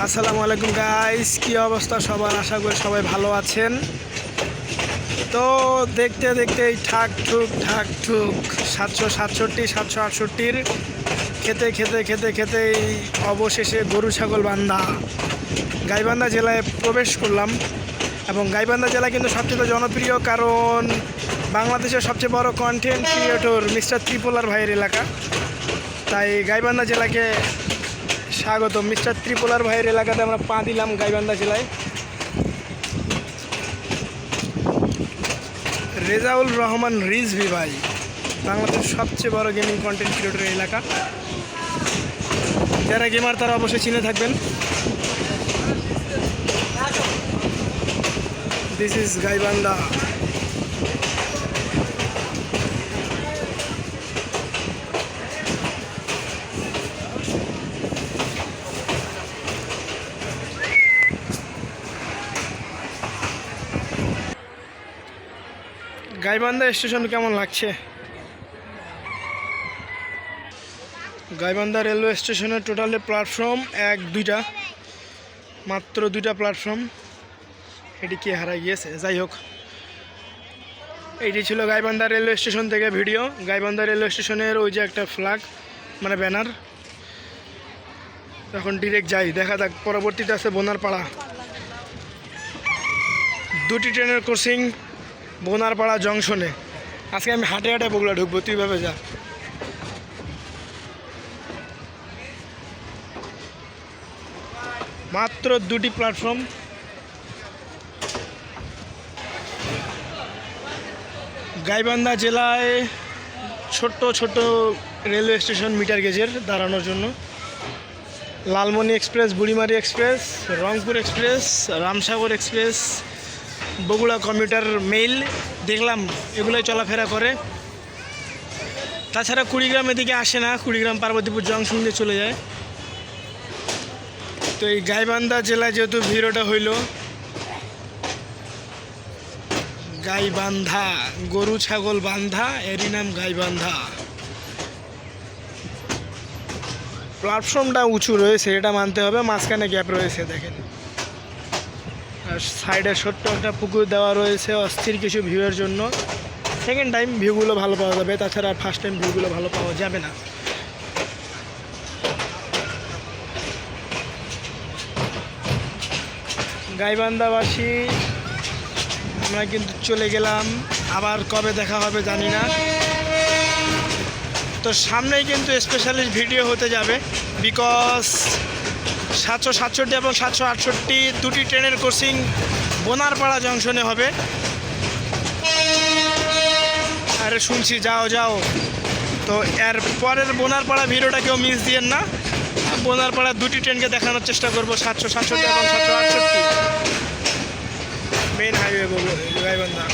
আসসালামু আলাইকুম গাইস, কি অবস্থা সবার? আশা করি সবাই ভালো আছেন। তো দেখতে দেখতে এই ঠাক ঠুক 767-768-র খেতে খেতে খেতে খেতে অবশেষে গরু ছাগল বান্ধা গাইবান্ধা জেলায় প্রবেশ করলাম। এবং গাইবান্ধা জেলা কিন্তু সবচেয়ে জনপ্রিয়, কারণ বাংলাদেশের সবচেয়ে বড় কন্টেন্ট ক্রিয়েটর মিস্টার ত্রিপোলার ভাইয়ের এলাকা। তাই গাইবান্ধা জেলাকে স্বাগত। মিস্টার ত্রিপোলার ভাইয়ের এলাকাতে আমরা পা দিলাম গাইবান্ধা জেলায়। রেজাউল রহমান রিজভি ভাই, বাংলাদেশের সবচেয়ে বড় গেমিং কন্টেন্ট ক্রিয়েটরের এলাকা। যারা গেমার তারা অবশ্যই চিনে থাকবেন। This is Gaibandha. Gaibandha station কেমন লাগছে? গাইবান্ধা রেলওয়ে স্টেশনের টোটালি প্ল্যাটফর্ম দুইটা, মাত্র দুইটা প্ল্যাটফর্ম। এটি কি হারাই গিয়েছে? যাই হোক, এইটি ছিল গাইবান্ধা রেলওয়ে স্টেশন থেকে ভিডিও। গাইবান্ধা রেলওয়ে স্টেশনের ওই যে একটা ফ্ল্যাগ, মানে ব্যানার। এখন ডিরেক্ট যাই, দেখা যাক। পরবর্তীতে আছে বোনারপাড়া। দুটি ট্রেনের ক্রসিং বোনারপাড়া জংশনে। আজকে আমি হাটে হাটে বগুড়া ঢুকবো, তুই ভাবে যা। মাত্র দুটি প্ল্যাটফর্ম। গাইবান্ধা জেলায় ছোট্ট ছোট রেলওয়ে স্টেশন মিটার গেজের দাঁড়ানোর জন্য। Lalmoni express, Burimari express, Rangpur express, Ramsagar express, Bogura commuter mail দেখলাম এগুলোই চলাফেরা করে। তাছাড়া কুড়িগ্রাম এদিকে আসে না, কুড়িগ্রাম পার্বতীপুর জংশন দিয়ে চলে যায়। তো এই গাইবান্ধা জেলায় যেহেতু ভিডিওটা হইল, গাইবান্ধা গরু ছাগল বান্ধা, এরই নাম গাইবান্ধা। প্ল্যাটফর্মটা উঁচু রয়েছে, এটা মানতে হবে। মাঝখানে গ্যাপ রয়েছে দেখেন, আর সাইডে ছোট্ট একটা পুকুর দেওয়া রয়েছে অস্থির কিছু ভিউয়ের জন্য। সেকেন্ড টাইম ভিউগুলো ভালো পাওয়া যাবে, তাছাড়া আর ফার্স্ট টাইম ভিউগুলো ভালো পাওয়া যাবে না। গাইবান্ধাবাসী আমরা কিন্তু চলে গেলাম, আবার কবে দেখা হবে জানি না। তো সামনেই কিন্তু স্পেশালিস্ট ভিডিও হতে যাবে, বিকজ 767 এবং 768 দুটি ট্রেনের ক্রসিং বোনারপাড়া জংশনে হবে। আরে শুনছি, যাও যাও। তো এর পরের বোনারপাড়া ভিডিওটা কেউ মিস দিয়েন না। বোনারপাড়া দুটি ট্রেনকে দেখানোর চেষ্টা করবো, 767 এবং 768 মেইন হাইওয়ে গাইবান্ধা।